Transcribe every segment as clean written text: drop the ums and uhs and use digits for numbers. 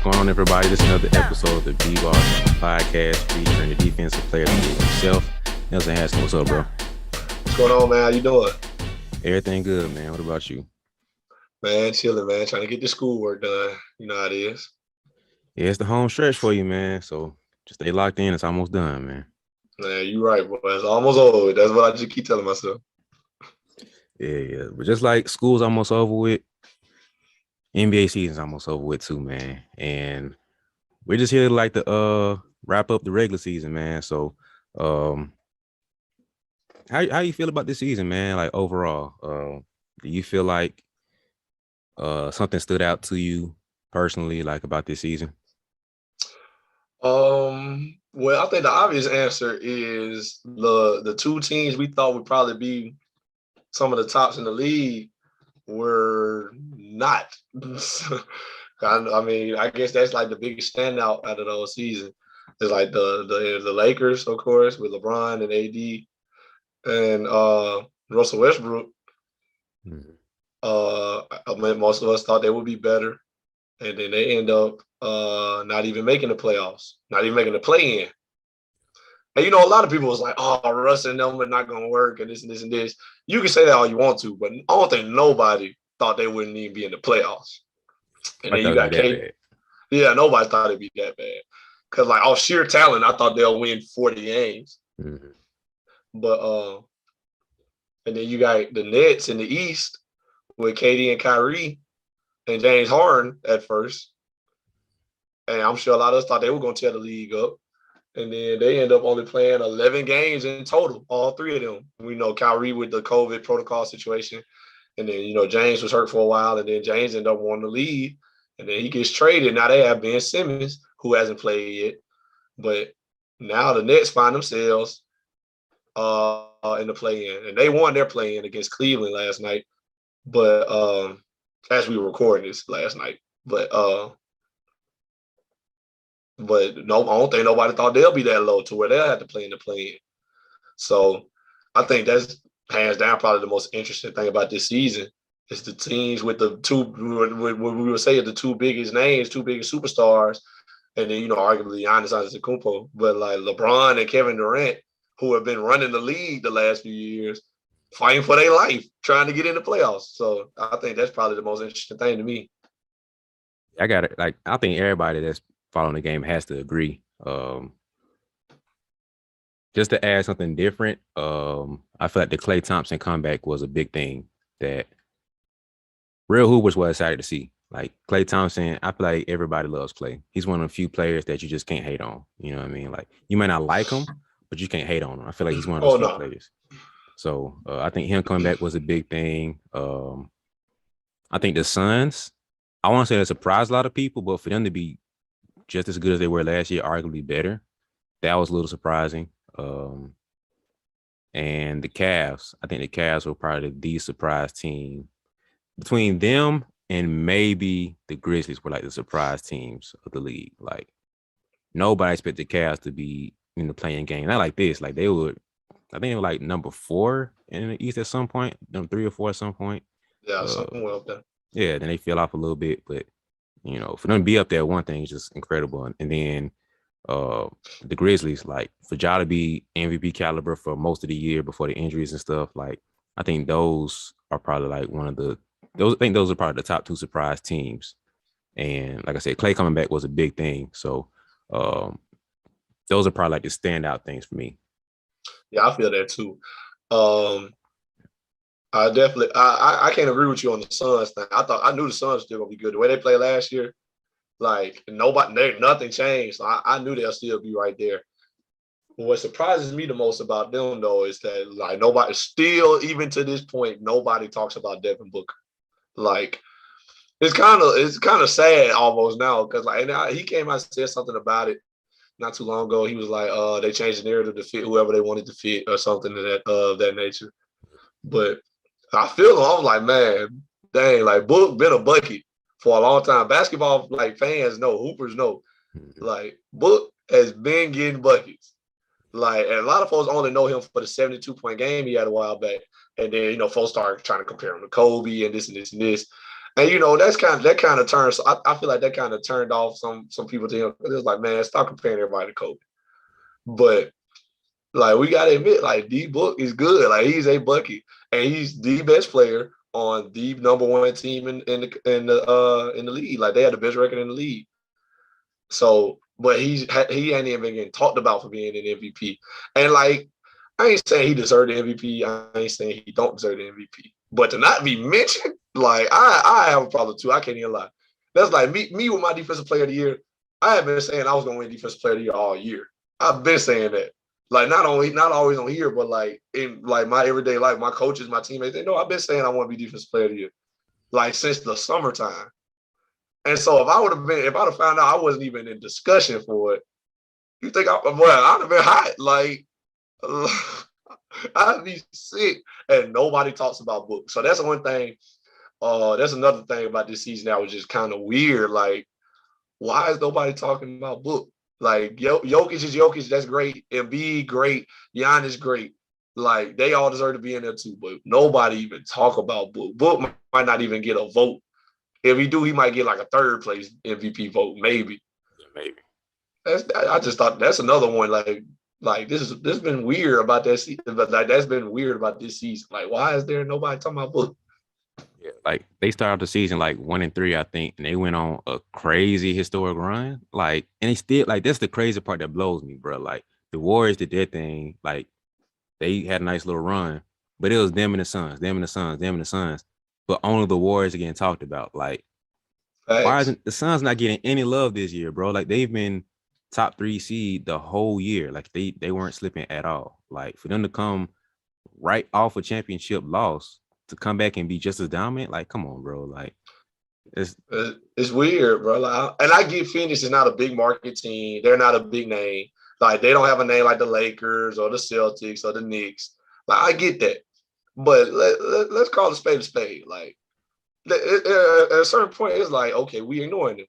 going on, everybody? This is another episode of the BeBall podcast featuring the defensive player himself, Nelson Haskell. What's up, bro? What's going on, man? How you doing? Everything good, man. What about you? Man, chilling, man. Trying to get the schoolwork done. You know how it is. Yeah, it's the home stretch for you, man. So just stay locked in. It's almost done, man. Man, you right, boy. It's almost over. That's what I just keep telling myself. Yeah. But just like school's almost over with, NBA season's almost over with too, man. And we're just here to wrap up the regular season, man. So how you feel about this season, man? Like overall, do you feel like something stood out to you personally, like about this season? Well, I think the obvious answer is the two teams we thought would probably be some of the tops in the league were not. I mean, I guess that's like the biggest standout out of the whole season. It's like the Lakers, of course, with LeBron and AD and Russell Westbrook. Mm-hmm. I mean, most of us thought they would be better, and then they end up not even making the playoffs, not even making the play-in. And, you know, a lot of people was like, oh, Russ and them are not going to work and this and this and this. You can say that all you want to, but I don't think nobody thought they wouldn't even be in the playoffs. And then you got Kate. Yeah, nobody thought it'd be that bad. Because, like, off sheer talent, I thought they'll win 40 games. Mm-hmm. But, and then you got the Nets in the East with KD and Kyrie and James Harden at first. And I'm sure a lot of us thought they were going to tear the league up. And then they end up only playing 11 games in total, all three of them. We know Kyrie with the COVID protocol situation. And then, you know, James was hurt for a while. And then James ended up wanting to leave. And then he gets traded. Now they have Ben Simmons, who hasn't played yet. But now the Nets find themselves in the play-in. And they won their play-in against Cleveland last night. But as we were recording this last night. But no, I don't think nobody thought they'll be that low to where they'll have to play in the play-in. So I think that's hands down probably the most interesting thing about this season is the teams with the two, what we would say are the two biggest names, two biggest superstars, and then, you know, arguably Giannis Antetokounmpo, but like LeBron and Kevin Durant, who have been running the league the last few years, fighting for their life, trying to get in the playoffs. So I think that's probably the most interesting thing to me. I got it. Like, I think everybody that's following the game has to agree. Just to add something different, I feel like the Klay Thompson comeback was a big thing that real hoopers were excited to see. Like Klay Thompson, I feel like everybody loves Klay. He's one of the few players that you just can't hate on. You know what I mean? Like you may not like him, but you can't hate on him. I feel like he's one of those few players. So I think him coming back was a big thing. I think the Suns, I want to say that surprised a lot of people, but for them to be just as good as they were last year, arguably better, that was a little surprising. And the Cavs, I think the Cavs were probably the surprise team. Between them and maybe the Grizzlies were like the surprise teams of the league. Like nobody expected the Cavs to be in the playing game. Not like this. Like they would, I think they were like number 4 in the East at some point, number 3 or 4 at some point. Yeah, somewhere up there. Yeah, then they fell off a little bit, but you know, for them to be up there, one thing is just incredible. And then the Grizzlies, like for Ja to be MVP caliber for most of the year before the injuries and stuff, like I think those are probably like those are probably the top 2 surprise teams. And like I said, Klay coming back was a big thing. So those are probably like the standout things for me. Yeah, I feel that too. I definitely I can't agree with you on the Suns thing. I knew the Suns were still gonna be good. The way they played last year, like nothing changed. So I knew they'll still be right there. But what surprises me the most about them though is that like nobody still, even to this point, nobody talks about Devin Booker. Like it's kind of sad almost now because like he came out and said something about it not too long ago. He was like, they changed the narrative to fit whoever they wanted to fit or something of that nature. But I feel him. I was like, man, dang, like Book been a bucket for a long time. Basketball like fans know, hoopers know. Like Book has been getting buckets. Like, and a lot of folks only know him for the 72-point game he had a while back. And then, you know, folks started trying to compare him to Kobe and this and this and this. And that kind of turns. I feel like that kind of turned off some people to him. It was like, man, stop comparing everybody to Kobe. But like we gotta admit, like D-Book is good. Like he's a bucket, and he's the best player on the number one team in the league. Like they had the best record in the league. So, but he ain't even getting talked about for being an MVP. And like, I ain't saying he deserved the MVP. I ain't saying he don't deserve the MVP. But to not be mentioned, like I have a problem too. I can't even lie. That's like me with my defensive player of the year. I have been saying I was gonna win defensive player of the year all year. I've been saying that. Like not always on here, but like in like my everyday life, my coaches, my teammates, they know I've been saying I want to be defensive player of the year. Like since the summertime. And so if I'd have found out I wasn't even in discussion for it, you think I'd have been hot. Like I'd be sick. And nobody talks about books. So that's one thing. That's another thing about this season that was just kind of weird. Like, why is nobody talking about book? Like Jokic is Jokic, that's great. Embiid, great. Giannis, great. Like they all deserve to be in there too, but nobody even talk about book. Book might not even get a vote. If he do, he might get like a third place MVP vote, maybe. Yeah, maybe. I just thought that's another one. Like this has been weird about that season. But like that's been weird about this season. Like, why is there nobody talking about book? Yeah, like they started the season like 1-3, I think, and they went on a crazy historic run. Like, and they still like that's the crazy part that blows me, bro. Like the Warriors did their thing, like they had a nice little run, but it was them and the Suns, them and the Suns, them and the Suns. But only the Warriors are getting talked about. Like, why Facts. isn't the Suns not getting any love this year, bro? Like they've been top 3 seed the whole year. Like they weren't slipping at all. Like for them to come right off a championship loss to come back and be just as dominant, like come on, bro. Like It's weird, bro. Like, and I get Phoenix is not a big market team. They're not a big name. Like they don't have a name like the Lakers or the Celtics or the Knicks. Like I get that, but let's call a spade a spade. Like at a certain point, it's like okay, we ignoring them.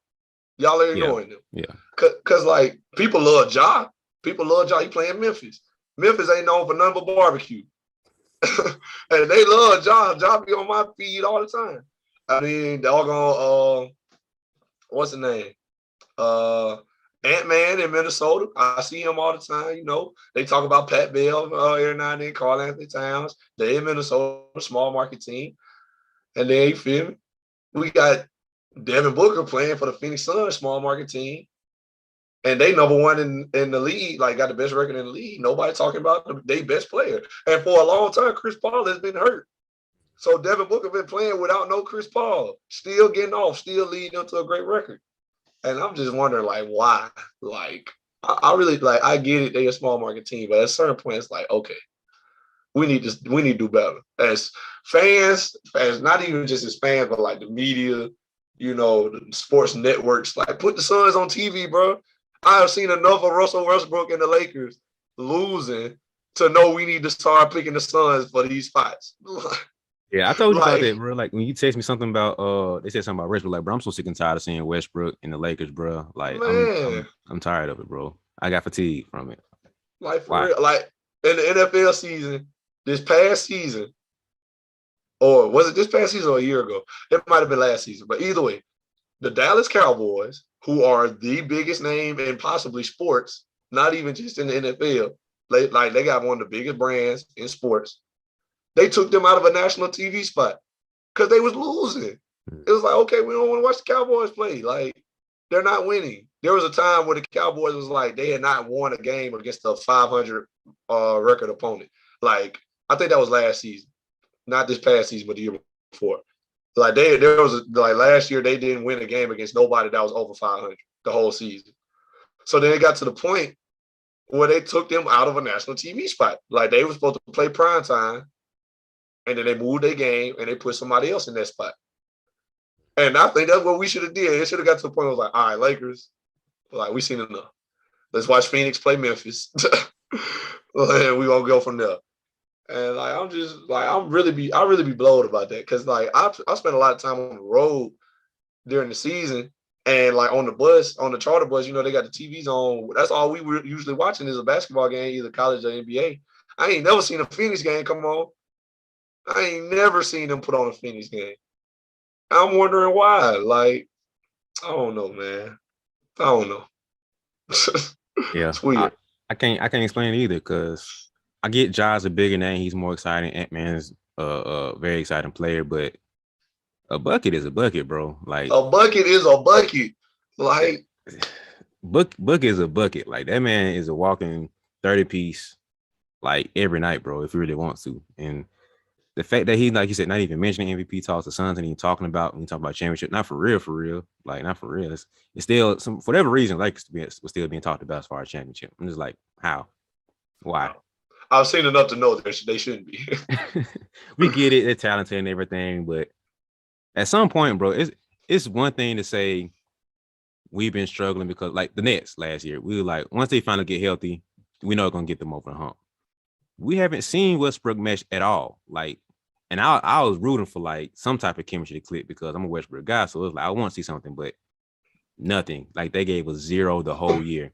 Y'all are yeah, ignoring them. yeah. Cause like people love Ja. People love Ja. He playing Memphis. Memphis ain't known for nothing but barbecue. And they love Ja. Ja be on my feed all the time. I mean, doggone what's the name? Ant-Man in Minnesota. I see him all the time. You know, they talk about Pat Bell every now and then, Karl Anthony Towns. They in Minnesota, small market team. And then you feel me? We got Devin Booker playing for the Phoenix Suns, small market team. And they number one in the league, like got the best record in the league. Nobody talking about their best player. And for a long time, Chris Paul has been hurt. So Devin Booker been playing without no Chris Paul, still getting off, still leading up to a great record. And I'm just wondering, like, why? Like, I really like. I get it; they're a small market team, but at a certain point, it's like, okay, we need to do better as fans, as not even just as fans, but like the media, you know, the sports networks. Like, put the Suns on TV, bro. I have seen enough of Russell Westbrook and the Lakers losing to know we need to start picking the Suns for these spots. Yeah, I told you about Like, that, bro. Like when you text me something about they said something about Westbrook, like bro, I'm so sick and tired of seeing Westbrook and the Lakers, bro. Like man, I'm tired of it, bro. I got fatigue from it. like for Why? real, like in the NFL season, this past season, or was it this past season or a year ago? It might have been last season, but either way, the Dallas Cowboys, who are the biggest name in possibly sports, not even just in the NFL, they got one of the biggest brands in sports. They took them out of a national TV spot because they was losing. It was like, okay, we don't want to watch the Cowboys play. Like, they're not winning. There was a time where the Cowboys was like, they had not won a game against a 500 record opponent. Like, I think that was last season. Not this past season, but the year before. Like, there was last year, they didn't win a game against nobody that was over 500 the whole season. So then it got to the point where they took them out of a national TV spot. Like, they were supposed to play prime time, and then they moved their game and they put somebody else in that spot. And I think that's what we should have did. It should have got to the point where it was like, all right, Lakers, like we seen enough. Let's watch Phoenix play Memphis. And we're gonna go from there. And like I'm just like I really be blowed about that. Cause like I spent a lot of time on the road during the season and like on the bus, on the charter bus, you know, they got the TVs on. That's all we were usually watching is a basketball game, either college or NBA. I ain't never seen a Phoenix game come on. I ain't never seen them put on a Phoenix game. I'm wondering why. Like, I don't know, man. I don't know. Yeah, It's weird. I can't explain it either because I get Ja's a bigger name. He's more exciting. Ant-Man's a very exciting player, but a bucket is a bucket, bro. Like A bucket is a bucket. Like, Book is a bucket. Like that man is a walking 30 piece like every night, bro, if he really wants to. And the fact that he, like you said, not even mentioning MVP talks, the Suns, and he talking about when you talk about championship, not for real, like not for real. It's still some for whatever reason, like was still being talked about as far as championship. I'm just like, how, why? I've seen enough to know that they shouldn't be. We get it, they're talented and everything, but at some point, bro, it's one thing to say we've been struggling because like the Nets last year, we were like, once they finally get healthy, we know it's gonna get them over the hump. We haven't seen Westbrook mesh at all. Like, and I was rooting for like some type of chemistry to click because I'm a Westbrook guy. So it was like I want to see something, but nothing. Like they gave us 0 the whole year.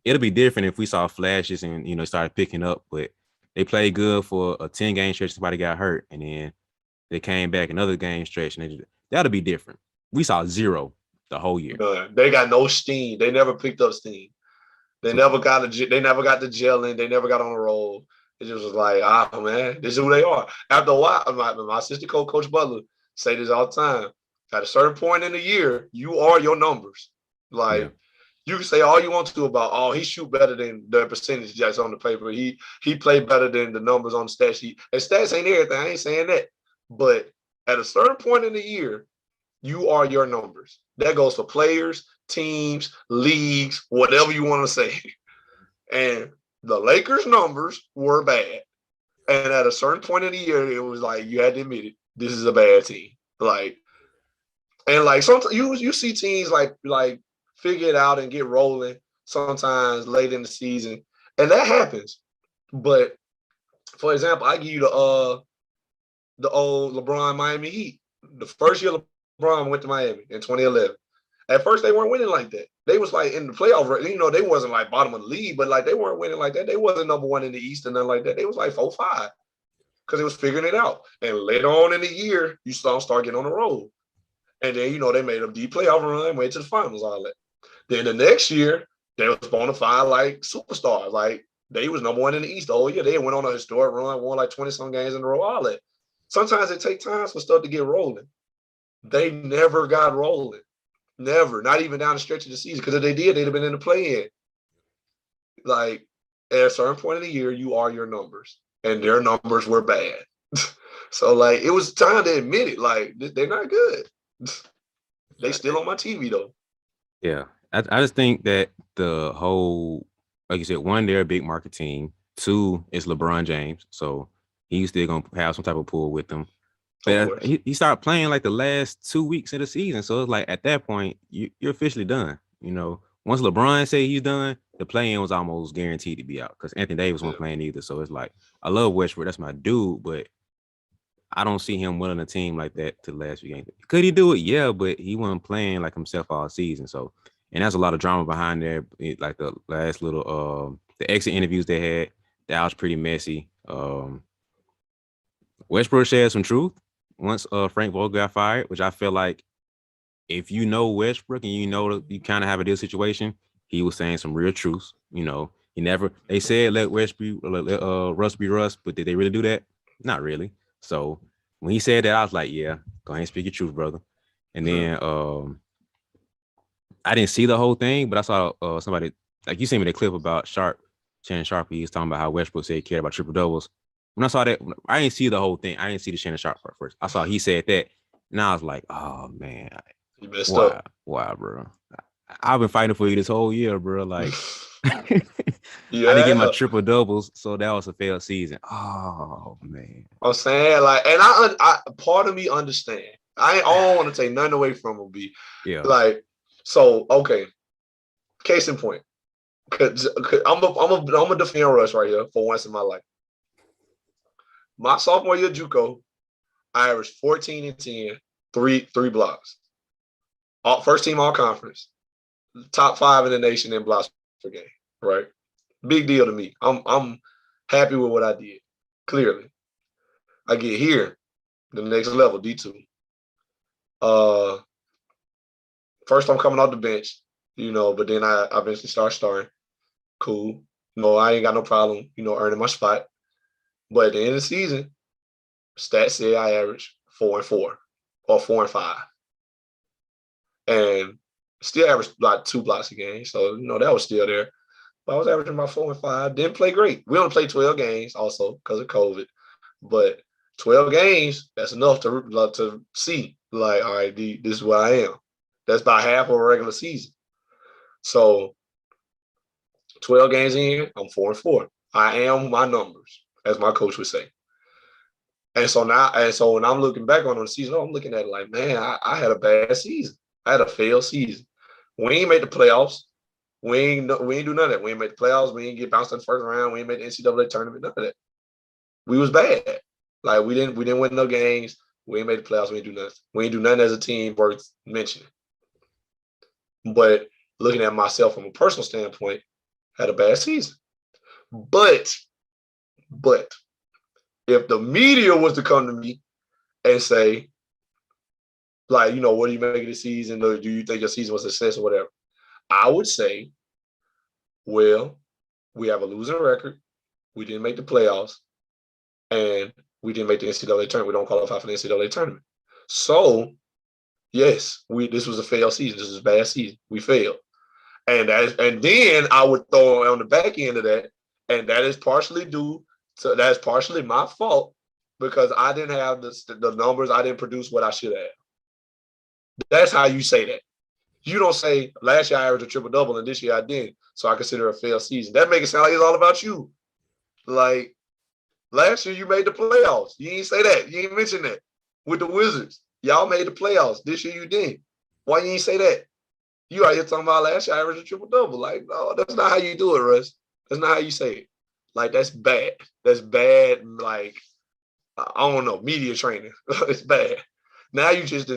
It'll be different if we saw flashes and started picking up, but they played good for a 10-game stretch. Somebody got hurt, and then they came back another game stretch, and that'll be different. We saw 0 the whole year. They got no steam. They never picked up steam. They never got the gelling. They never got on a roll. It just was like, man, this is who they are. After a while, my assistant Coach Butler, say this all the time. At a certain point in the year, you are your numbers. Like you can say all you want to about, he shoot better than the percentage that's on the paper. He played better than the numbers on the stat sheet. And stats ain't everything. I ain't saying that. But at a certain point in the year, you are your numbers. That goes for players, teams, leagues, whatever you want to say. And the Lakers' numbers were bad. And at a certain point in the year, it was like you had to admit it. This is a bad team. Like, and like sometimes you see teams like figure it out and get rolling sometimes late in the season. And that happens. But for example, I give you the old LeBron Miami Heat. The first year LeBron went to Miami in 2011. At first, they weren't winning like that. They was like in the playoff, they wasn't like bottom of the league, but like they weren't winning like that. They wasn't number one in the East and nothing like that. They was like 4-5 because they was figuring it out. And later on in the year, you saw them start getting on the road. And then, they made a deep playoff run, went to the finals, all that. Then the next year, they was bona fide like superstars. Like they was number one in the East the whole year. They went on a historic run, won like 20-some games in a row, all that. Sometimes it takes time for stuff to get rolling. They never got rolling. Never, not even down the stretch of the season. Because if they did, they'd have been in the play-in. Like, at a certain point in the year, you are your numbers. And their numbers were bad. So, like, it was time to admit it. Like, they're not good. They still on my TV, though. Yeah. I just think that the whole, like you said, one, they're a big market team. 2, it's LeBron James. So, he's still going to have some type of pull with them. But he started playing like the last 2 weeks of the season. So it's like at that point, you're officially done. Once LeBron said he's done, the play-in was almost guaranteed to be out because Anthony Davis wasn't playing either. So it's like, I love Westbrook. That's my dude. But I don't see him winning a team like that to the last few games. Could he do it? Yeah, but he wasn't playing like himself all season. So, and there's a lot of drama behind there. Like the last little, the exit interviews they had, that was pretty messy. Westbrook shared some truth once Frank Vogel got fired, which I feel like if you know Westbrook and you kind of have a deal situation, he was saying some real truths. They said let Westbrook, Russ be Russ, but did they really do that? Not really. So when he said that, I was like, yeah, go ahead and speak your truth, brother. And then I didn't see the whole thing, but I saw somebody, like you sent me the clip about Shannon Sharpe. He was talking about how Westbrook said he cared about triple doubles. When I saw that, I didn't see the whole thing. I didn't see the Shannon Sharpe part first. I saw he said that, and I was like, "Oh man, you messed up. Why, bro? I've been fighting for you this whole year, bro. Like, I didn't get my triple doubles, so that was a failed season. Oh man, I'm saying like, and I part of me understand. I don't want to take nothing away from him. Like, so okay. Case in point, because I'm a defend Russ right here for once in my life. My sophomore year JUCO, I averaged 14 and 10, three blocks. First team all conference, top 5 in the nation in blocks per game. Right, big deal to me. I'm happy with what I did. Clearly, I get here, the next level D2. Uh, First I'm coming off the bench, but then I eventually start starting. Cool. I ain't got no problem, earning my spot. But at the end of the season, stats say I average 4-4 or 4-5. And still averaged like 2 blocks a game. So, that was still there. But I was averaging about 4-5. Didn't play great. We only played 12 games also because of COVID. But 12 games, that's enough to see. Like, all right, this is where I am. That's about half of a regular season. So 12 games in, I'm 4-4. I am my numbers, as my coach would say. And so when I'm looking back on the season, I'm looking at it like, man, I had a bad season. I had a failed season. We ain't made the playoffs. We ain't do none of that. We ain't make the playoffs. We ain't get bounced in the first round. We ain't made the NCAA tournament. None of that. We was bad. Like we didn't win no games. We ain't made the playoffs. We ain't do nothing. We ain't do nothing as a team worth mentioning. But looking at myself from a personal standpoint, had a bad season. But if the media was to come to me and say, like, what do you make of the season? Or do you think your season was a success or whatever? I would say, well, we have a losing record. We didn't make the playoffs. And we didn't make the NCAA tournament. We don't qualify for the NCAA tournament. So, yes, this was a failed season. This was a bad season. We failed. And then I would throw on the back end of that, and that's partially my fault because I didn't have the numbers. I didn't produce what I should have. That's how you say that. You don't say last year I averaged a triple-double and this year I didn't, so I consider it a failed season. That makes it sound like it's all about you. Like, last year you made the playoffs. You ain't say that. You ain't mention that with the Wizards. Y'all made the playoffs. This year you didn't. Why you ain't say that? You out here talking about last year I averaged a triple-double. Like, no, that's not how you do it, Russ. That's not how you say it. Like, that's bad. That's bad, like, I don't know, media training. It's bad. Now you just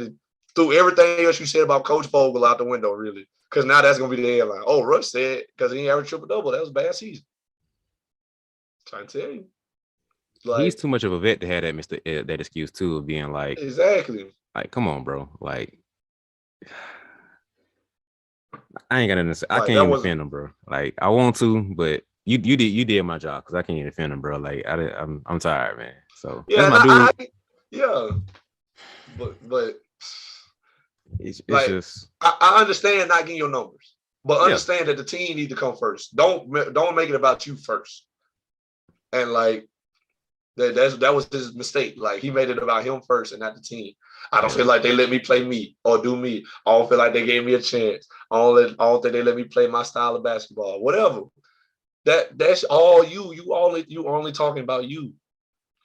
threw everything else you said about Coach Vogel out the window, really. Because now that's going to be the headline. Oh, Russ said because he ain't averaged triple-double. That was a bad season. I'm trying to tell you. Like, he's too much of a vet to have that excuse, too, of being like. Exactly. Like, come on, bro. Like, I ain't got nothing to say. I can't even defend him, bro. Like, I want to, but you did my job because I can't even defend him, bro. Like, I'm tired, man. So yeah, that's my dude. Yeah, but it's like, just I understand not getting your numbers, but understand that the team need to come first. Don't make it about you first. And like that was his mistake. Like he made it about him first and not the team. I don't feel like they let me play me or do me. I don't feel like they gave me a chance. I don't think they let me play my style of basketball. Whatever. That's all you. You only talking about you.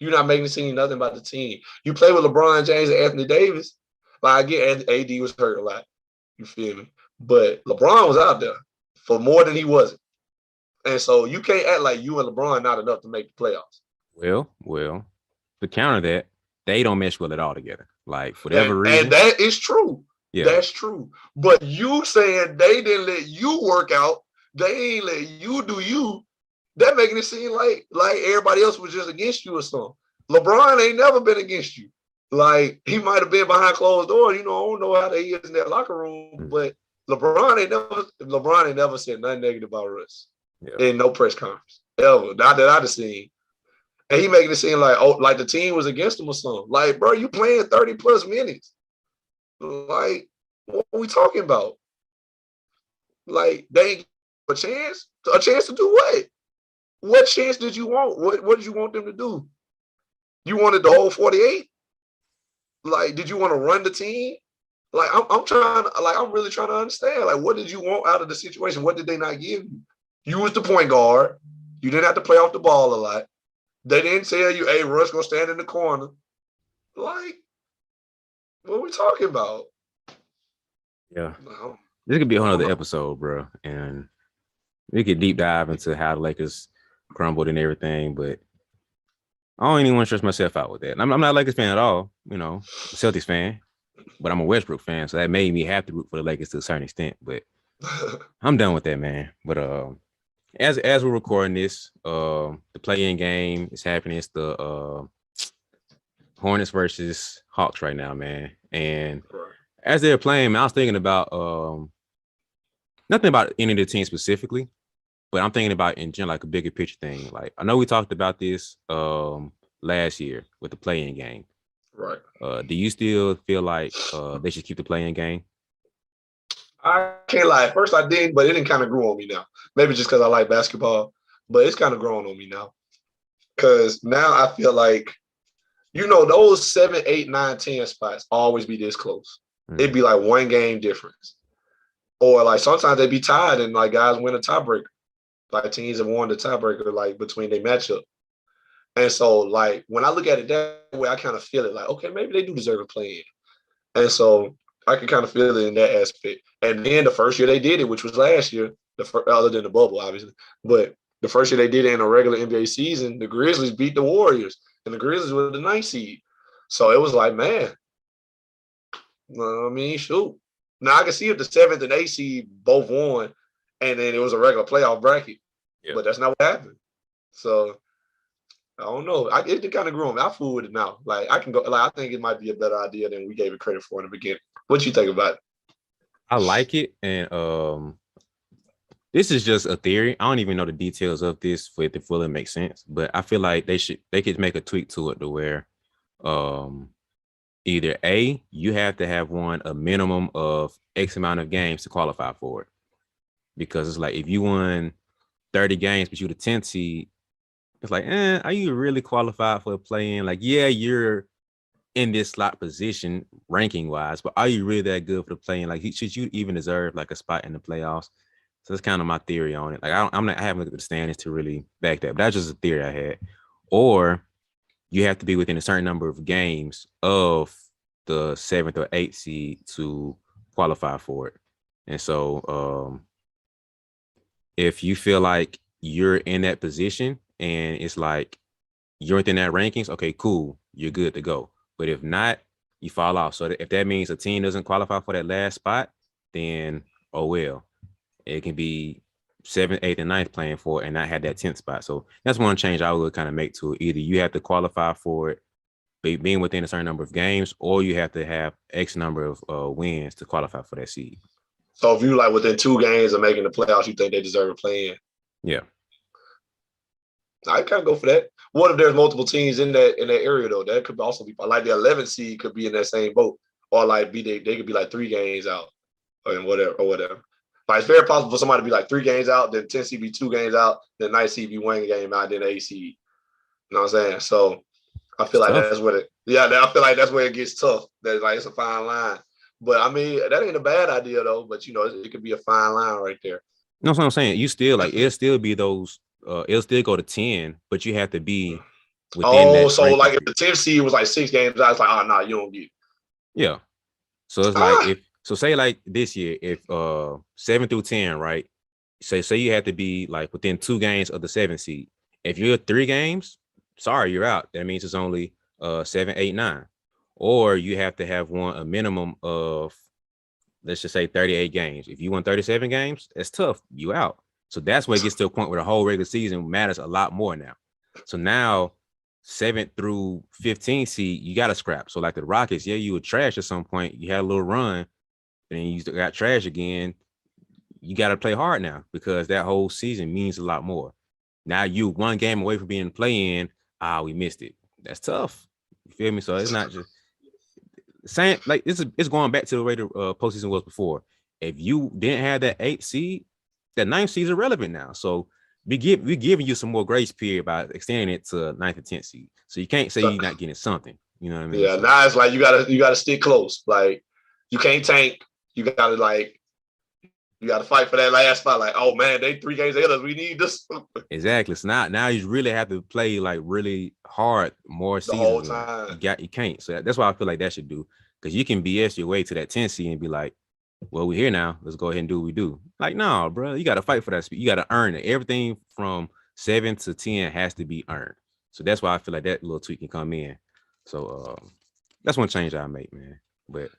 You're not making it seem nothing about the team. You play with LeBron James and Anthony Davis. Like I get AD was hurt a lot. You feel me? But LeBron was out there for more than he wasn't. And so you can't act like you and LeBron not enough to make the playoffs. Well, to counter that, they don't mesh well at all together. Like, for whatever reason. And that is true. Yeah. That's true. But you saying they didn't let you work out, they ain't let you do you, that making it seem like everybody else was just against you or something. LeBron ain't never been against you. Like, he might have been behind closed doors. I don't know how they is in that locker room, but LeBron ain't never said nothing negative about Russ in no press conference. Ever. Not that I've seen. And he making it seem like, like the team was against him or something. Like, bro, you playing 30 plus minutes. Like, what are we talking about? Like, they ain't a chance? A chance to do what? What chance did you want? What did you want them to do? You wanted the whole 48? Like, did you want to run the team? Like, I'm really trying to understand. Like, what did you want out of the situation? What did they not give you? You was the point guard. You didn't have to play off the ball a lot. They didn't tell you, hey, Russ gonna stand in the corner. Like, what are we talking about? Yeah. No. This could be a whole other episode, bro. And we could deep dive into how the Lakers crumbled and everything, but I don't even want to stress myself out with that. I'm not a Lakers fan at all, Celtics fan, but I'm a Westbrook fan, so that made me have to root for the Lakers to a certain extent. But I'm done with that, man. But as we're recording this, the play-in game is happening. It's the Hornets versus Hawks right now, man. And as they're playing, man, I was thinking about nothing about any of the teams specifically, but I'm thinking about in general, like a bigger picture thing. Like I know we talked about this last year with the play-in game. Right. Do you still feel like they should keep the play-in game? I can't lie. At first I didn't, but it didn't kind of grow on me now. Maybe just because I like basketball, but it's kind of growing on me now. Because now I feel like, those 7, 8, 9, 10 spots always be this close. It'd be like one game difference. Or like sometimes they'd be tied and like guys win a tiebreaker. Like teams have won the tiebreaker like between their matchup. And so like when I look at it that way, I kind of feel it like, okay, maybe they do deserve a play in. And so I can kind of feel it in that aspect. And then the first year they did it, which was last year, other than the bubble, obviously, but the first year they did it in a regular NBA season, the Grizzlies beat the Warriors, and the Grizzlies were the 9th seed. So it was like, man, I mean, shoot. Now I can see if the 7th and 8th seed both won, and then it was a regular playoff bracket, but that's not what happened. So I don't know. It kind of grew on me. I fool with it now. Like I can go. Like I think it might be a better idea than we gave it credit for in the beginning. What you think about it? I like it, and this is just a theory. I don't even know the details of this for it to fully make sense, but I feel like they could make a tweak to it to where either A, you have to have won a minimum of X amount of games to qualify for it. Because it's like if you won 30 games, but you're the 10th seed, it's like, are you really qualified for a play-in? Like, yeah, you're in this slot position ranking wise, but are you really that good for the play-in? Like, should you even deserve like a spot in the playoffs? So that's kind of my theory on it. Like, I haven't looked at the standings to really back that, but that's just a theory I had. Or you have to be within a certain number of games of the 7th or 8th seed to qualify for it. And so if you feel like you're in that position and it's like you're within that rankings, okay, cool, you're good to go. But if not, you fall off. So if that means a team doesn't qualify for that last spot, then oh well. It can be 7th, 8th, and 9th playing for it and not have that 10th spot. So that's one change I would kind of make to it. Either you have to qualify for it being within a certain number of games, or you have to have X number of wins to qualify for that seed. So if you like within 2 games of making the playoffs, you think they deserve a play-in? Yeah. I kind of go for that. What if there's multiple teams in that area though? That could also be like the 11th seed could be in that same boat, or like they could be like 3 games out, or whatever. Like it's very possible for somebody to be like 3 games out, then 10 seed be 2 games out, then 9 seed be 1 game out, then 8 seed. You know what I'm saying? So I feel like that's where I feel like that's where it gets tough. That's like it's a fine line. But I mean, that ain't a bad idea though. But it could be a fine line right there. No, that's what I'm saying. You still like it'll still be those. It'll still go to 10, but you have to be within that. So ranking. Like if the 10th seed was like 6 games out, it's like, oh no, you don't get it. Yeah. So it's like say like this year, if 7 through 10, right? Say you have to be like within 2 games of the 7th seed. If you're 3 games, sorry, you're out. That means it's only 7, 8, 9. Or you have to have won a minimum of, let's just say 38 games. If you won 37 games, that's tough. You out. So that's where it gets to a point where the whole regular season matters a lot more now. So now 7th through 15 seed, you got to scrap. So like the Rockets, yeah, you were trash at some point. You had a little run, and then you got trash again. You got to play hard now because that whole season means a lot more. Now you 1 game away from being play-in. We missed it. That's tough. You feel me? So it's not just saying like it's going back to the way the postseason was before. If you didn't have that 8th seed, that 9th seed is irrelevant now. So we giving you some more grace period by extending it to 9th and 10th seed. So you can't say you're not getting something. You know what I mean? Yeah, now it's like you gotta stick close. Like you can't tank. You gotta fight for that last spot. Like, oh man, they 3 games ahead of us. We need this. Exactly. So now you really have to play like really hard more seasons. The whole time. You can't. So that's why I feel like that should do. Because you can BS your way to that 10 seed and be like, well, we're here now. Let's go ahead and do what we do. Like, no, bro, you got to fight for that speed. You got to earn it. Everything from 7 to 10 has to be earned. So that's why I feel like that little tweak can come in. So that's one change I make, man. But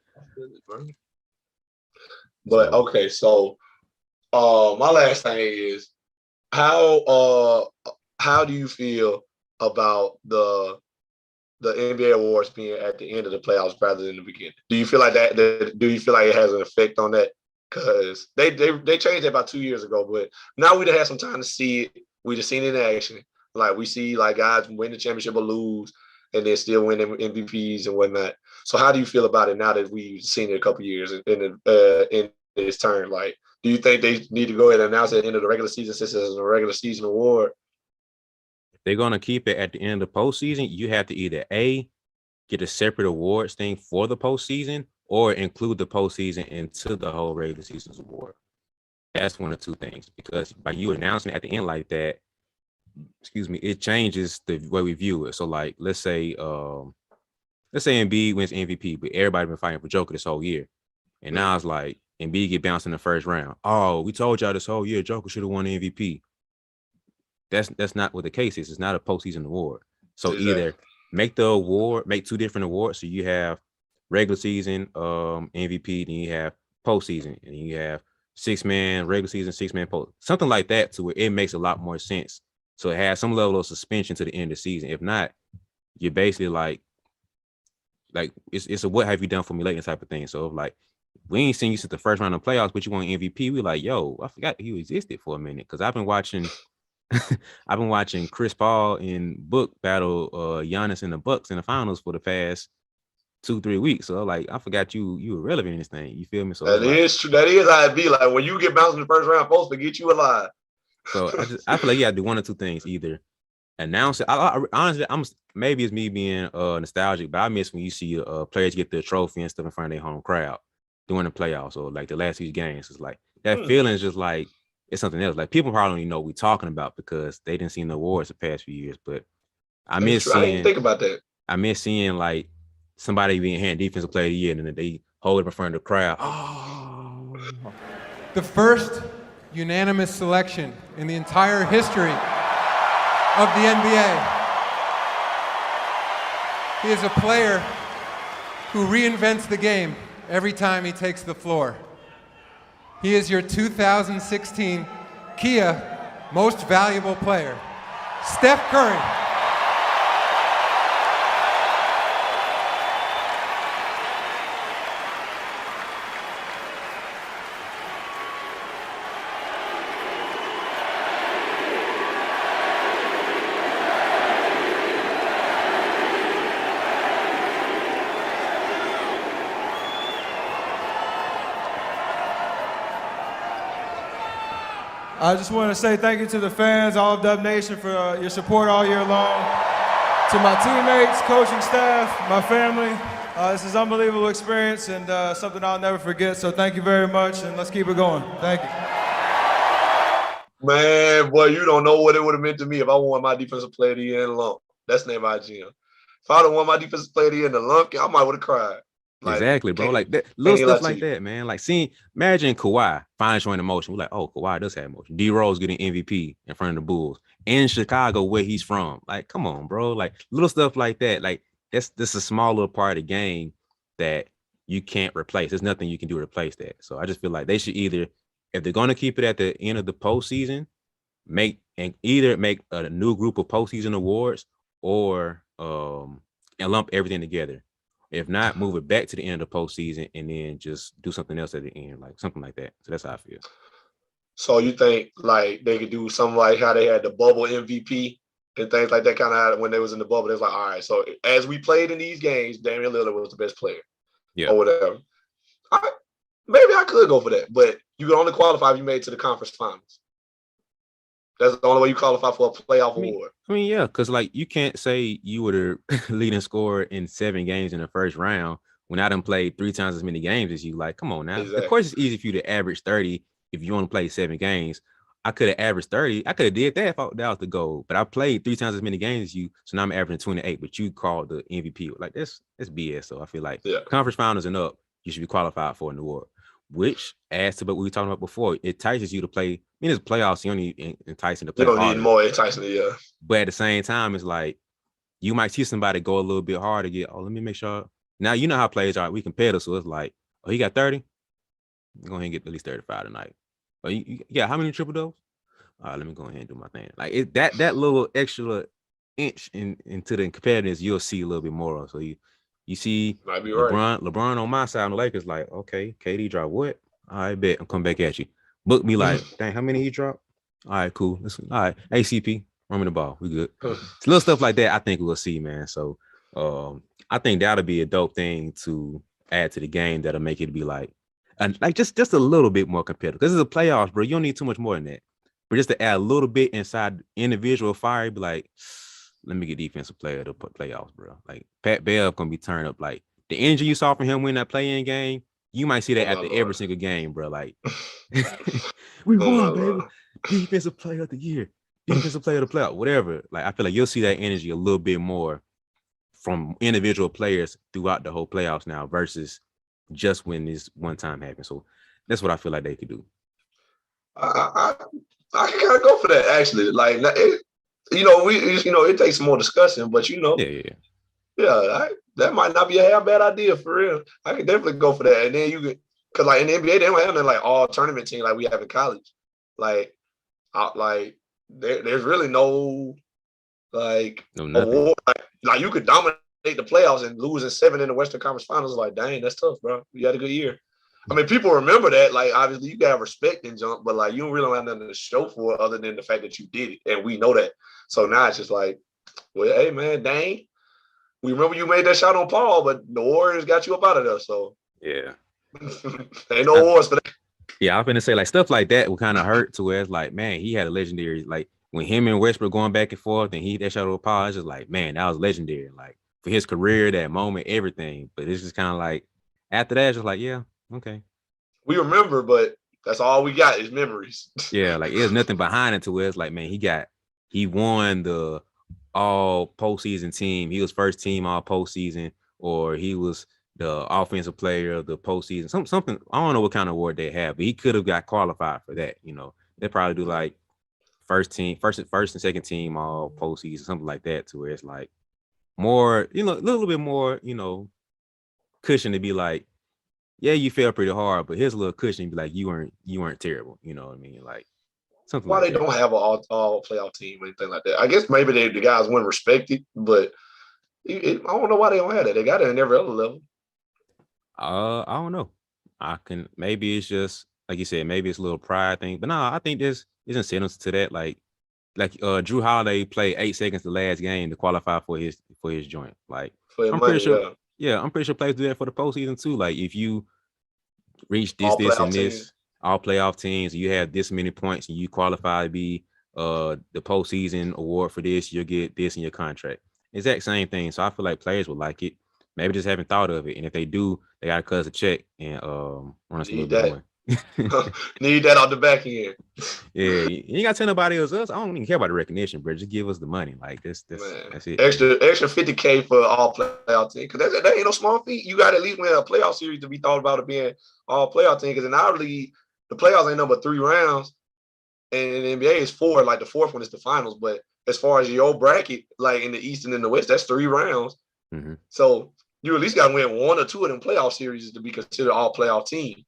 okay, so my last thing is how do you feel about the the NBA awards being at the end of the playoffs rather than the beginning? Do you feel like that? Do you feel like it has an effect on that? Because they changed it about 2 years ago, but now we done had some time to see it. We just seen it in action. Like we see like guys win the championship or lose, and then still win MVPs and whatnot. So how do you feel about it now that we've seen it a couple years in this turn? Like, do you think they need to go ahead and announce it at the end of the regular season since it's a regular season award? They're gonna keep it at the end of the postseason. You have to either get a separate awards thing for the postseason, or include the postseason into the whole regular season's award. That's one of two things. Because by you announcing it at the end like that, it changes the way we view it. So like, let's say Embiid wins MVP, but everybody been fighting for Joker this whole year, and now it's like Embiid get bounced in the first round. Oh, we told y'all this whole year Joker should have won MVP. That's not what the case is. It's not a postseason award. So either make the award, make two different awards. So you have regular season MVP, then you have postseason, and you have 6-man regular season, 6-man post, something like that, to where it makes a lot more sense. So it has some level of suspension to the end of the season. If not, you're basically like it's a what have you done for me lately type of thing. So like, we ain't seen you since the first round of playoffs, but you won MVP. We like, yo, I forgot you existed for a minute, because I've been watching Chris Paul and Book battle Giannis and the Bucks in the finals for the past 2-3 weeks. So like, I forgot you were relevant in this thing. You feel me? So that is true. That is how it be. Like when you get bounced in the first round, folks forget you alive. So I feel like you gotta do one or two things. Either announce it. I honestly, maybe it's me being nostalgic, but I miss when you see players get their trophy and stuff in front of their home crowd during the playoffs or like the last few games. It's like that feeling is just like, it's something else. Like people probably don't even know what we're talking about because they didn't see the awards the past few years. But I miss seeing. I didn't think about that. I miss seeing like somebody being hand defensive player of the year, and then they hold it in front of the crowd. Oh. The first unanimous selection in the entire history of the NBA. He is a player who reinvents the game every time he takes the floor. He is your 2016 Kia Most Valuable Player, Steph Curry. I just want to say thank you to the fans, all of Dub Nation, for your support all year long. To my teammates, coaching staff, my family, this is an unbelievable experience and something I'll never forget. So thank you very much, and let's keep it going. Thank you. Man, boy, you don't know what it would have meant to me if I won my defensive player of the year in the lump. That's named by Jim. If I'd have won my defensive player of the year in the lump, I might would have cried. Like, exactly, bro. Like that little stuff like that, man. Like imagine Kawhi finally showing emotion. We're like, oh, Kawhi does have emotion. D Rose getting MVP in front of the Bulls in Chicago, where he's from. Like, come on, bro. Like little stuff like that. Like this a small little part of the game that you can't replace. There's nothing you can do to replace that. So I just feel like they should either, if they're going to keep it at the end of the postseason, either make a new group of postseason awards or and lump everything together. If not, move it back to the end of the postseason and then just do something else at the end, like something like that. So that's how I feel. So you think like they could do something like how they had the bubble MVP and things like that, kind of when they was in the bubble, they was like, all right, so as we played in these games, Damian Lillard was the best player. Yeah. Or whatever. Maybe I could go for that, but you can only qualify if you made it to the conference finals. That's the only way you qualify for a playoff award. I mean, yeah, because like you can't say you were the leading scorer in 7 games in the first round when I done played 3 times as many games as you. Like, come on now. Exactly. Of course, it's easy for you to average 30 if you want to play 7 games. I could have averaged 30. I could have did that if that was the goal. But I played 3 times as many games as you, so now I'm averaging 28. But you called the MVP. Like that's BS. So I feel like conference finals and up, you should be qualified for an award. Which adds to what we were talking about before. It entices you to play. I mean, it's playoffs. You don't need enticing to play. You don't need more enticing, yeah. But at the same time, it's like you might see somebody go a little bit hard to get. Oh, let me make sure. Now you know how players are. We competitive, so it's like, oh, he got 30. Go ahead and get at least 35 tonight. Oh, yeah. How many triple doubles? All right, let me go ahead and do my thing. Like that little extra inch into the competitiveness, you'll see a little bit more. So you see Might be right. LeBron on my side on the Lakers, like, okay, KD drop what? All right, bet I'm coming back at you. Book me like, dang, how many he dropped? All right, cool. All right, ACP, run me the ball. We good. It's little stuff like that. I think we'll see, man. So, I think that'll be a dope thing to add to the game. That'll make it be like, and like just a little bit more competitive. Because it's a playoffs, bro. You don't need too much more than that. But just to add a little bit inside individual fire, be like, let me get defensive player to put playoffs, bro. Like Pat Bev gonna be turned up. Like the energy you saw from him win that play-in game, you might see that after every single game, bro. Like we won, baby. Defensive player of the year, defensive player of the playoff, whatever. Like I feel like you'll see that energy a little bit more from individual players throughout the whole playoffs now versus just when this one time happens. So that's what I feel like they could do. I can kind of go for that actually. Like it takes some more discussion, but Yeah. That might not be a half bad idea for real. I could definitely go for that. And then you could, because like in the NBA, they don't have that like all tournament team like we have in college. Like there's really no like award. Like you could dominate the playoffs and lose in 7 in the Western Conference Finals. Like, dang, that's tough, bro. You had a good year. I mean, people remember that. Like, obviously, you got respect and jump, but like, you don't really have nothing to show for it other than the fact that you did it, and we know that. So now it's just like, well, hey, man, dang, we remember you made that shot on Paul, but the Warriors got you up out of there. So yeah, ain't no awards for that. Yeah, I'm gonna say like stuff like that would kind of hurt to where it's like, man, he had a legendary like when him and Westbrook going back and forth, and he that shot on Paul. It's just like, man, that was legendary. Like for his career, that moment, everything. But it's just kind of like after that, it's just like, yeah, okay. We remember, but that's all we got is memories. Yeah, like there's nothing behind it to where it's like, man, he won the all postseason team. He was first team all postseason, or he was the offensive player of the postseason. Something I don't know what kind of award they have, but he could have got qualified for that. They probably do like first and second team all postseason, something like that, to where it's like more, a little bit more, cushion to be like, yeah, you fell pretty hard, but here's a little cushion to be like, you weren't terrible. You know what I mean? Like something Why like they that. don't have an all playoff team or anything like that? I guess maybe the guys weren't respected, but I don't know why they don't have that. They got it in every other level. I don't know. Maybe it's just like you said, maybe it's a little pride thing. But no, I think there's incentives to that. Like Drew Holiday played 8 seconds the last game to qualify for his joint. Like I'm pretty sure. Yeah, I'm pretty sure players do that for the postseason too. Like if you reach this, and this, all playoff teams, you have this many points and you qualify to be the postseason award for this, you'll get this in your contract. Exact same thing. So I feel like players would like it. Maybe just haven't thought of it. And if they do, they gotta cut us a check and run us a little bit more. Need that on the back end. Yeah, you ain't gotta tell nobody else. I don't even care about the recognition, bro. Just give us the money. Like that's it. Extra $50K for all playoff team, because that ain't no small feat. You got to at least win a playoff series to be thought about it being all playoff team. Because in our league, the playoffs ain't number 3 rounds, and in the NBA is 4. Like the 4th one is the finals. But as far as your bracket, like in the East and in the West, that's 3 rounds. Mm-hmm. So you at least got to win 1 or 2 of them playoff series to be considered all playoff team.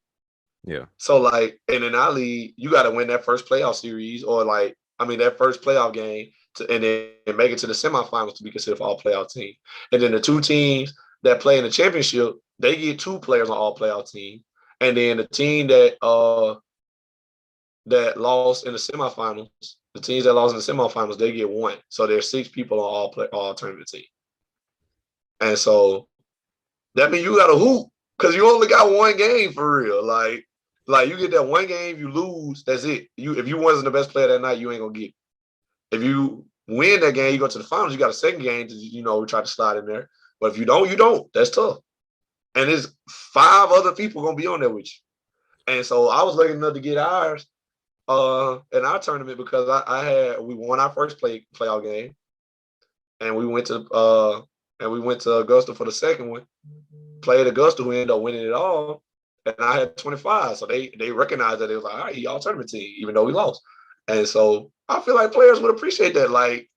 Yeah. So like, and in our league, you got to win that first playoff series, or that first playoff game, and then make it to the semifinals to be considered for all playoff team. And then the 2 teams that play in the championship, they get 2 players on all playoff team. And then the team that lost in the semifinals, they get 1. So there's 6 people on all tournament team. And so that means you got to hoop, because you only got 1 game for real. Like you get that 1 game, you lose, that's it. If you wasn't the best player that night, you ain't gonna get it. If you win that game, you go to the finals, you got a second game to try to slide in there. But if you don't, you don't. That's tough. And there's 5 other people gonna be on there with you. And so I was lucky enough to get ours in our tournament, because we won our first playoff game, and we went to Augusta for the second one. Played Augusta, who ended up winning it all, and I had 25. So they recognized that. It was like, all right, he all tournament team, even though we lost. And so I feel like players would appreciate that. Like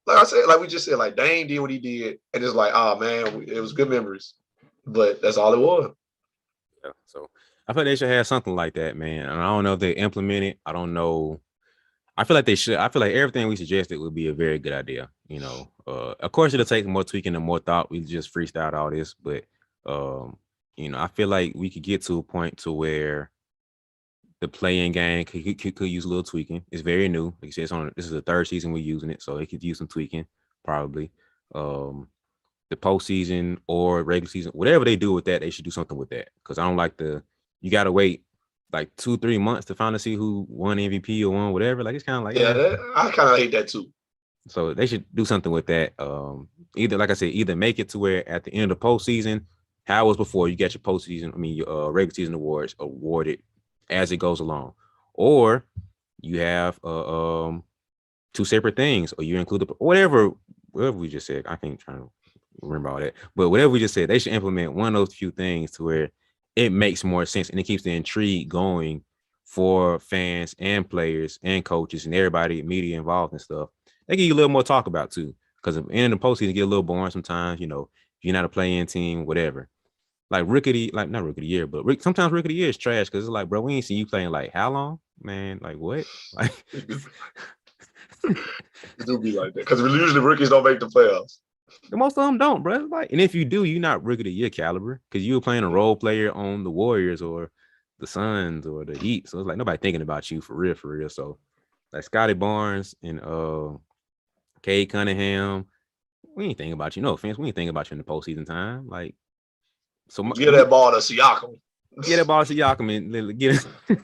I said, like we just said, like Dame did what he did, and it's like, oh man, it was good memories. But that's all it was. Yeah. So I feel they should have something like that, man. And I don't know if they implement it. I don't know I feel like they should. I feel like everything we suggested would be a very good idea. Of course, it'll take more tweaking and more thought. We just freestyled all this, but I feel like we could get to a point to where the playing game could use a little tweaking. It's very new. Like you said, this is the third season we're using it, so it could use some tweaking probably. The postseason or regular season, whatever they do with that, they should do something with that. Because I don't like you got to wait like 2-3 months to finally see who won MVP or won whatever. Like it's kind of like I kind of hate that too. So they should do something with that. Either like I said, either make it to where at the end of the postseason, how it was before, you get your postseason, your regular season awards awarded as it goes along, or you have two separate things, or you include whatever we just said. I can't try to remember all that, but whatever we just said, they should implement one of those few things to where it makes more sense and it keeps the intrigue going for fans and players and coaches and everybody, media involved and stuff. They give you a little more talk about too, because at the end of the postseason get a little boring sometimes. If you're not a play-in team, whatever. Like not rookie of the year, but sometimes rookie of the year is trash because it's like, bro, we ain't seen you playing like how long, man? Like what? Like it do be like that because usually rookies don't make the playoffs. Most of them don't, bro. Like, and if you do, you're not rookie of the year caliber because you were playing a role player on the Warriors or the Suns or the Heat. So it's like nobody thinking about you for real. So like Scotty Barnes and Cade Cunningham, we ain't thinking about you. No offense, we ain't thinking about you in the postseason time. Like, so get that ball to Siakam. Get that ball to Siakam and get it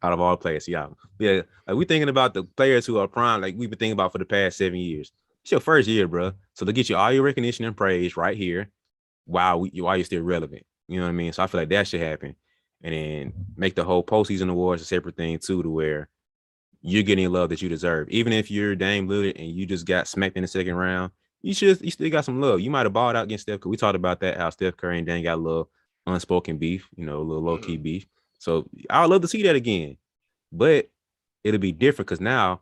out of all players, Siakam. Yeah, like we thinking about the players who are prime, like we've been thinking about for the past 7 years. It's your first year, bro. So they get you all your recognition and praise right here while you're still relevant. You know what I mean? So I feel like that should happen. And then make the whole postseason awards a separate thing too, to where you're getting love that you deserve. Even if you're Dame Lillard and you just got smacked in the second round, you still got some love. You might have balled out against Steph, because we talked about that, how Steph Curry and Dame got a little unspoken beef, a little low-key beef. So I would love to see that again. But it'll be different because now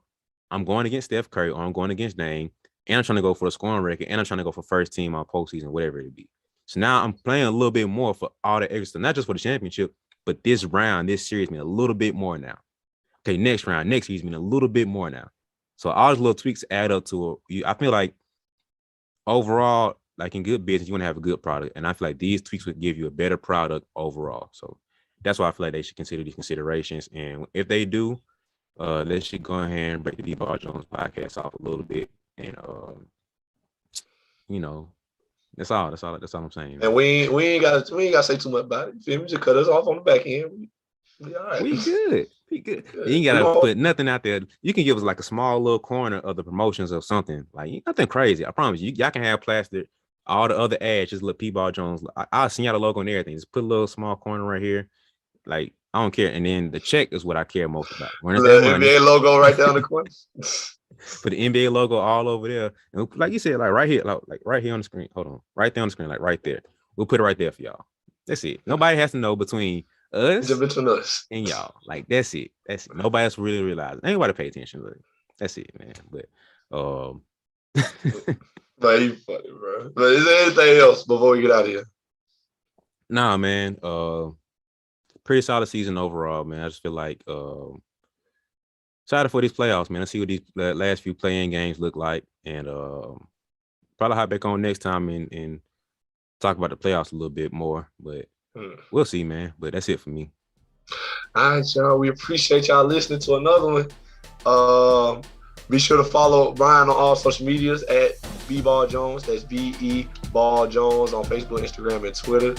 I'm going against Steph Curry or I'm going against Dame, and I'm trying to go for a scoring record, and I'm trying to go for first team on postseason, whatever it be. So now I'm playing a little bit more for all the extra, not just for the championship, but this round, this series mean a little bit more now. Okay, next series mean a little bit more now. So all those little tweaks add up to I feel like overall, like in good business, you want to have a good product. And I feel like these tweaks would give you a better product overall. So that's why I feel like they should consider these considerations. And if they do, they should go ahead and break the BeBall Jones podcast off a little bit. And that's all I'm saying. And we ain't gotta say too much about it. You feel me? Just cut us off on the back end. We all right. We good. You ain't gotta put nothing out there. You can give us like a small little corner of the promotions of something. Like nothing crazy. I promise you. Y'all can have plastic. All the other ads, just look BeBall Jones. I'll send y'all the logo and everything. Just put a little small corner right here. Like I don't care. And then the check is what I care most about. The NBA logo right down the corner. Put the NBA logo all over there. And like you said, like right here, like right here on the screen. Hold on. Right there on the screen, like right there. We'll put it right there for y'all. That's it. Nobody has to know between us and y'all. Like that's it. Nobody else really realizes. Anybody pay attention. But that's it, man. But But you funny, bro. But is there anything else before we get out of here? Nah, man. Pretty solid season overall, man. I just feel like excited for these playoffs, man. Let's see what these last few playing games look like, and probably hop back on next time and talk about the playoffs a little bit more. But we'll see, man. But that's it for me. All right, y'all. We appreciate y'all listening to another one. Be sure to follow Brian on all social medias at BeBall Jones. That's BeBall Jones on Facebook, Instagram, and Twitter.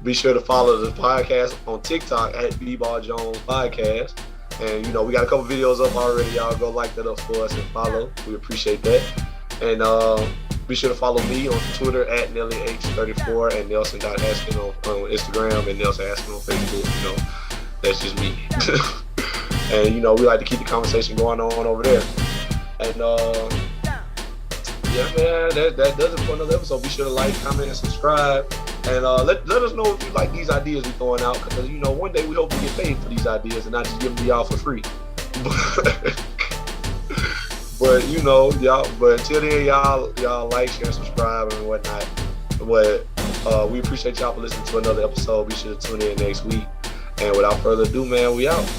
Be sure to follow the podcast on TikTok at BeBall Jones Podcast. And, we got a couple videos up already. Y'all go like that up for us and follow. We appreciate that. And be sure to follow me on Twitter at NellyH34 and Nelson.Askin on Instagram and Nelson Askin on Facebook. That's just me. And, we like to keep the conversation going on over there. And yeah, man, that does it for another episode. Be sure to like, comment, and subscribe. And let us know if you like these ideas we're throwing out, because one day we hope to get paid for these ideas and not just give them to y'all for free. But y'all. But until then, y'all like, share, subscribe, and whatnot. But we appreciate y'all for listening to another episode. Be sure to tune in next week. And without further ado, man, we out.